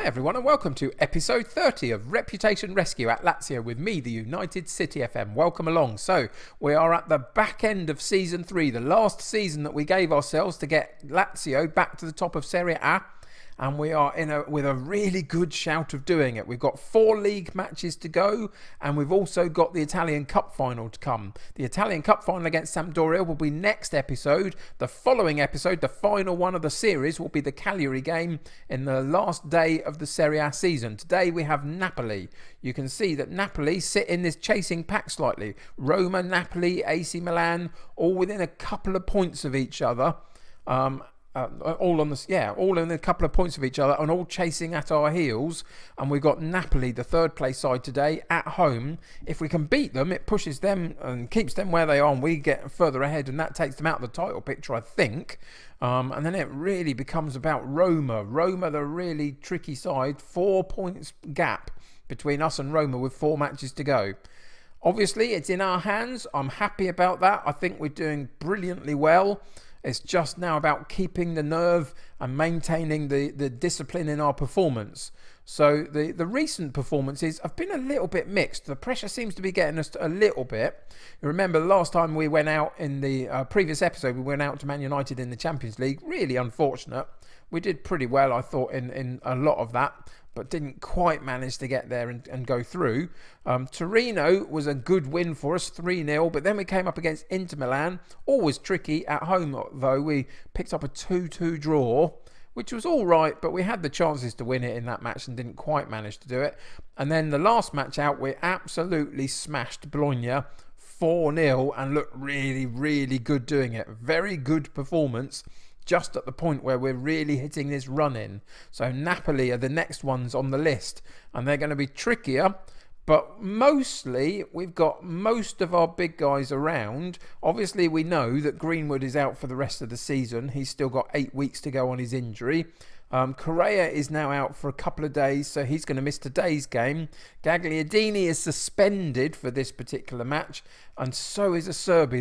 everyone, and welcome to episode 30 of Reputation Rescue at Lazio with me, the United City FM. Welcome along. So, we are at the back end of season 3, the last season that we gave ourselves to get Lazio back to the top of Serie A. And we are with a really good shout of doing it. We've got 4 league matches to go, and we've also got the Italian Cup final to come. The Italian Cup final against Sampdoria will be next episode. The following episode, the final one of the series, will be the Cagliari game in the last day of the Serie A season. Today we have Napoli. You can see that Napoli sit in this chasing pack slightly. Roma, Napoli, AC Milan, all within a couple of points of each other. All in a couple of points of each other and all chasing at our heels. And we've got Napoli, the third place side today, at home. If we can beat them, it pushes them and keeps them where they are, and we get further ahead, and that takes them out of the title picture, I think. And then it really becomes about Roma. Roma, the really tricky side, 4 points gap between us and Roma with 4 matches to go. Obviously, it's in our hands. I'm happy about that. I think we're doing brilliantly well. It's just now about keeping the nerve and maintaining the discipline in our performance. So the recent performances have been a little bit mixed. The pressure seems to be getting us a little bit. You remember the last time we went out in the previous episode, we went out to Man United in the Champions League. Really unfortunate. We did pretty well, I thought, in a lot of that, but didn't quite manage to get there and go through. Torino was a good win for us, 3-0, but then we came up against Inter Milan. Always tricky at home, though. We picked up a 2-2 draw, which was all right, but we had the chances to win it in that match and didn't quite manage to do it. And then the last match out, we absolutely smashed Bologna 4-0 and looked really, really good doing it. Very good performance. Just at the point where we're really hitting this run in. So Napoli are the next ones on the list, and they're going to be trickier, but mostly we've got most of our big guys around. Obviously we know that Greenwood is out for the rest of the season. He's still got 8 weeks to go on his injury. Correa is now out for a couple of days, so he's going to miss today's game. Gagliardini is suspended for this particular match, and so is Acerbi.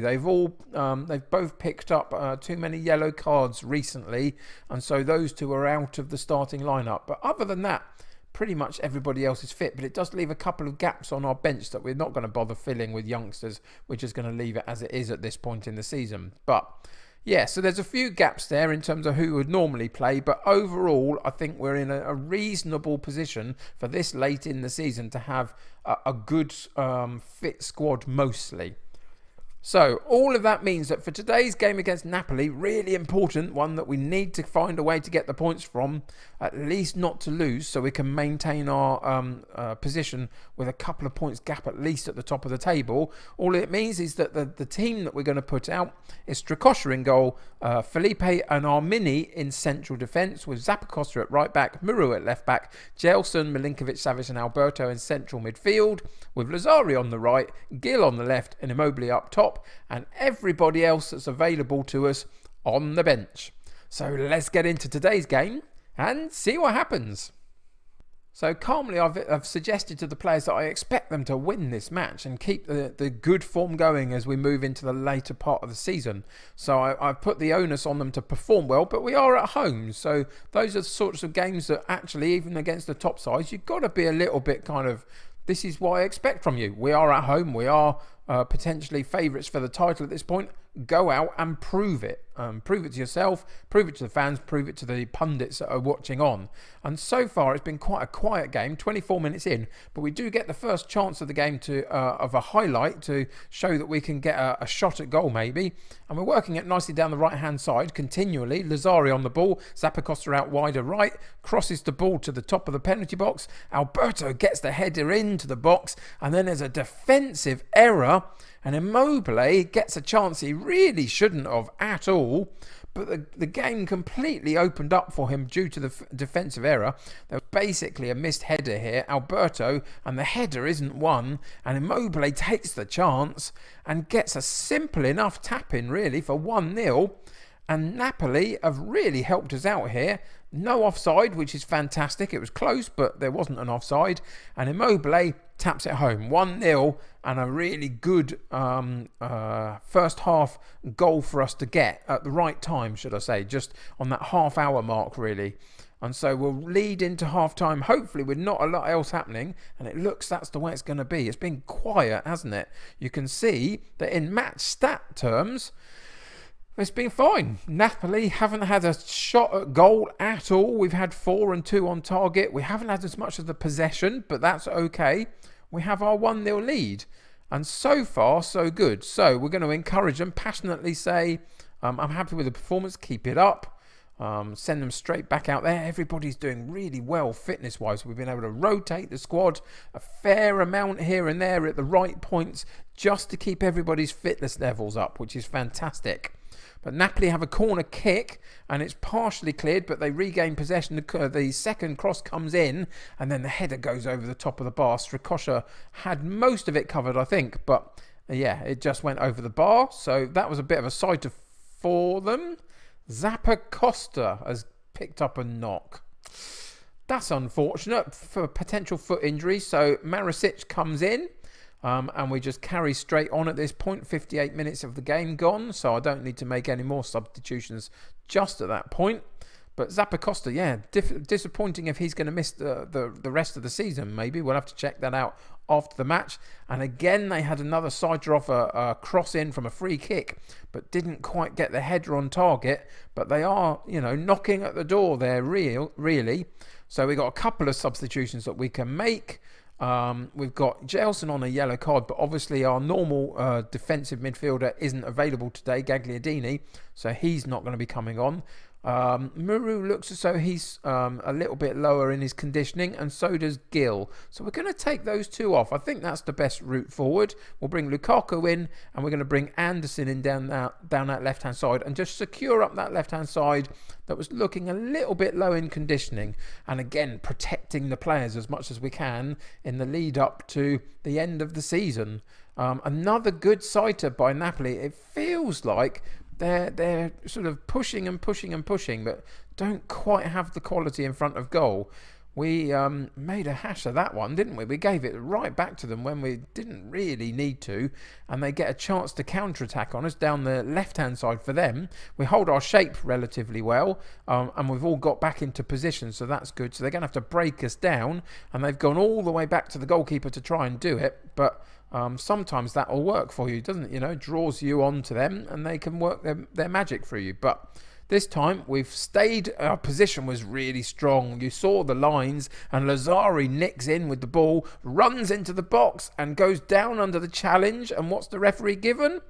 They've both picked up too many yellow cards recently, and so those two are out of the starting lineup. But other than that, pretty much everybody else is fit, but it does leave a couple of gaps on our bench that we're not going to bother filling with youngsters. We're just going to leave it as it is at this point in the season. But yeah, so there's a few gaps there in terms of who would normally play, but overall, I think we're in a reasonable position for this late in the season to have a good fit squad mostly. So all of that means that for today's game against Napoli, really important one that we need to find a way to get the points from, at least not to lose, so we can maintain our position with a couple of points gap at least at the top of the table. All it means is that the team that we're going to put out is Strakosha in goal, Felipe and Armini in central defence, with Zappacosta at right back, Muru at left back, Gelson, Milinkovic-Savic and Alberto in central midfield, with Lazzari on the right, Gil on the left and Immobile up top, and everybody else that's available to us on the bench. So let's get into today's game and see what happens. So calmly, I've suggested to the players that I expect them to win this match and keep the good form going as we move into the later part of the season. So I've put the onus on them to perform well, but we are at home. So those are the sorts of games that actually, even against the top sides, you've got to be a little bit kind of, this is what I expect from you. We are at home. We are potentially favourites for the title at this point. Go out and prove it. Prove it to yourself, prove it to the fans, prove it to the pundits that are watching on. And so far, it's been quite a quiet game, 24 minutes in, but we do get the first chance of the game of a highlight to show that we can get a shot at goal maybe. And we're working it nicely down the right-hand side continually. Lazzari on the ball, Zappacosta out wider right, crosses the ball to the top of the penalty box. Alberto gets the header into the box, and then there's a defensive error, and Immobile gets a chance he really shouldn't have at all, but the game completely opened up for him due to the defensive error. There was basically a missed header here, Alberto, and the header isn't one, and Immobile takes the chance and gets a simple enough tap-in really for 1-0, and Napoli have really helped us out here. No offside, which is fantastic. It was close, but there wasn't an offside. And Immobile taps it home. 1-0 and a really good first half goal for us to get at the right time, should I say. Just on that half hour mark, really. And so we'll lead into half-time, hopefully with not a lot else happening. And it looks that's the way it's going to be. It's been quiet, hasn't it? You can see that in match stat terms, it's been fine. Napoli haven't had a shot at goal at all. We've had 4 and 2 on target. We haven't had as much of the possession, but that's okay. We have our 1-0 lead. And so far, so good. So we're going to encourage them, passionately say, I'm happy with the performance, keep it up. Send them straight back out there. Everybody's doing really well fitness-wise. We've been able to rotate the squad a fair amount here and there at the right points just to keep everybody's fitness levels up, which is fantastic. But Napoli have a corner kick and it's partially cleared, but they regain possession. The second cross comes in and then the header goes over the top of the bar. Strakosha had most of it covered, I think, but yeah, it just went over the bar. So that was a bit of a sighter for them. Zappacosta has picked up a knock. That's unfortunate for potential foot injury. So Marasic comes in. And we just carry straight on at this point. 58 minutes of the game gone, so I don't need to make any more substitutions just at that point. But Zappacosta, yeah, disappointing if he's going to miss the rest of the season, maybe. We'll have to check that out after the match. And again, they had another sider off a cross in from a free kick, but didn't quite get the header on target. But they are, knocking at the door there, really. So we got a couple of substitutions that we can make. We've got Gelson on a yellow card, but obviously our normal defensive midfielder isn't available today, Gagliardini, so he's not going to be coming on. Muru looks as though he's a little bit lower in his conditioning, and so does Gill. So we're going to take those two off. I think that's the best route forward. We'll bring Lukaku in, and we're going to bring Anderson in down that left-hand side, and just secure up that left-hand side that was looking a little bit low in conditioning. And again, protecting the players as much as we can in the lead up to the end of the season. Another good sighter by Napoli. It feels like they're sort of pushing and pushing and pushing, but don't quite have the quality in front of goal. We made a hash of that one, didn't we? We gave it right back to them when we didn't really need to, and they get a chance to counter-attack on us down the left-hand side for them. We hold our shape relatively well, and we've all got back into position, so that's good. So they're going to have to break us down, and they've gone all the way back to the goalkeeper to try and do it, but sometimes that will work for you, doesn't it? Draws you on to them, and they can work their magic for you. But this time we've stayed. Our position was really strong. You saw the lines, and Lazzari nicks in with the ball, runs into the box, and goes down under the challenge. And what's the referee given?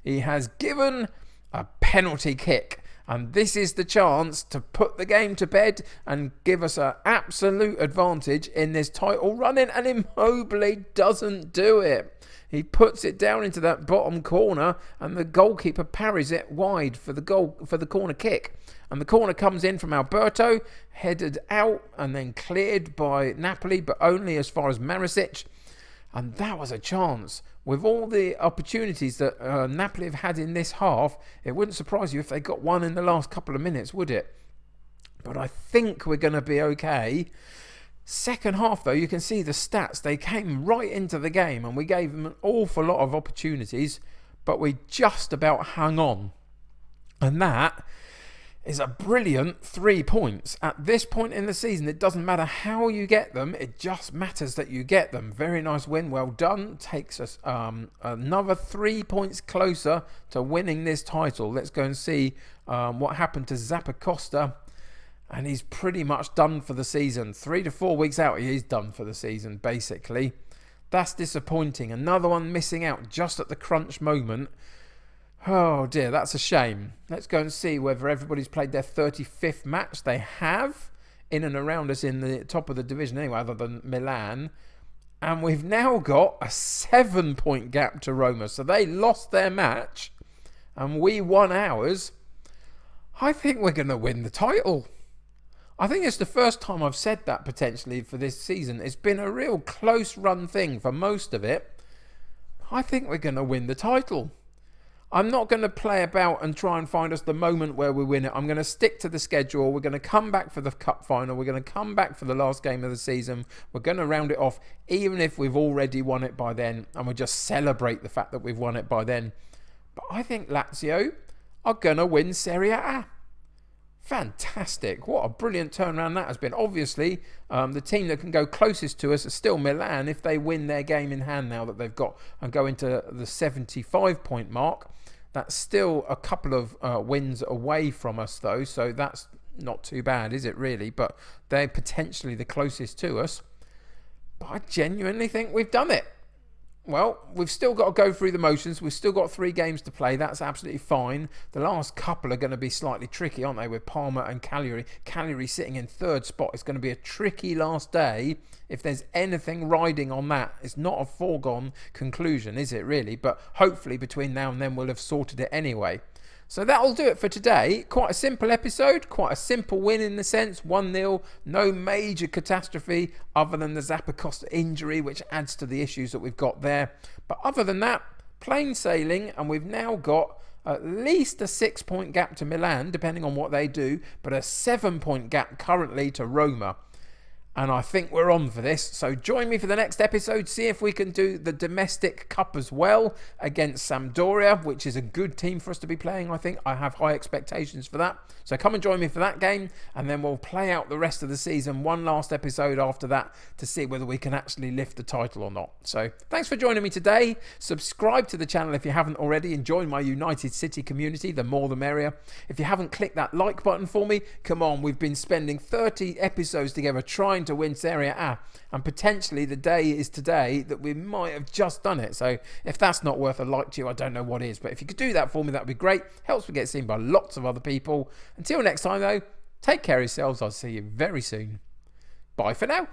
He has given a penalty kick. And this is the chance to put the game to bed and give us an absolute advantage in this title running. And Immobile doesn't do it. He puts it down into that bottom corner, and the goalkeeper parries it wide for the corner kick. And the corner comes in from Alberto, headed out and then cleared by Napoli, but only as far as Marasic. And that was a chance. With all the opportunities that Napoli have had in this half, it wouldn't surprise you if they got one in the last couple of minutes, would it? But I think we're going to be okay. Second half, though, you can see the stats. They came right into the game, and we gave them an awful lot of opportunities, but we just about hung on. And that is a brilliant 3 points. At this point in the season, it doesn't matter how you get them, it just matters that you get them. Very nice win, well done. Takes us another 3 points closer to winning this title. Let's go and see what happened to Zappacosta. And he's pretty much done for the season. 3 to 4 weeks out, he is done for the season, basically. That's disappointing. Another one missing out just at the crunch moment. Oh dear, that's a shame. Let's go and see whether everybody's played their 35th match. They have, in and around us in the top of the division anyway, other than Milan. And we've now got a 7-point gap to Roma. So they lost their match and we won ours. I think we're going to win the title. I think it's the first time I've said that potentially for this season. It's been a real close run thing for most of it. I think we're going to win the title. I'm not going to play about and try and find us the moment where we win it. I'm going to stick to the schedule. We're going to come back for the cup final. We're going to come back for the last game of the season. We're going to round it off, even if we've already won it by then. And we'll just celebrate the fact that we've won it by then. But I think Lazio are going to win Serie A. Fantastic. What a brilliant turnaround that has been. Obviously, the team that can go closest to us is still Milan if they win their game in hand now that they've got and go into the 75-point mark. That's still a couple of wins away from us, though, so that's not too bad, is it, really? But they're potentially the closest to us. But I genuinely think we've done it. Well, we've still got to go through the motions. We've still got 3 games to play. That's absolutely fine. The last couple are going to be slightly tricky, aren't they, with Parma and Cagliari. Cagliari sitting in 3rd spot. It's going to be a tricky last day. If there's anything riding on that, it's not a foregone conclusion, is it, really? But hopefully between now and then we'll have sorted it anyway. So that'll do it for today. Quite a simple episode, quite a simple win in the sense, 1-0, no major catastrophe other than the Zappacosta injury, which adds to the issues that we've got there. But other than that, plain sailing, and we've now got at least a 6-point gap to Milan, depending on what they do, but a 7-point gap currently to Roma. And I think we're on for this. So join me for the next episode. See if we can do the domestic cup as well against Sampdoria, which is a good team for us to be playing, I think. I have high expectations for that. So come and join me for that game. And then we'll play out the rest of the season. One last episode after that to see whether we can actually lift the title or not. So thanks for joining me today. Subscribe to the channel if you haven't already. And join my United City community. The more the merrier. If you haven't clicked that like button for me, come on. We've been spending 30 episodes together trying to win Serie A, and potentially the day is today that we might have just done it. So if that's not worth a like to you, I don't know what is. But if you could do that for me, that would be great. Helps me get seen by lots of other people. Until next time though, take care of yourselves. I'll see you very soon. Bye for now.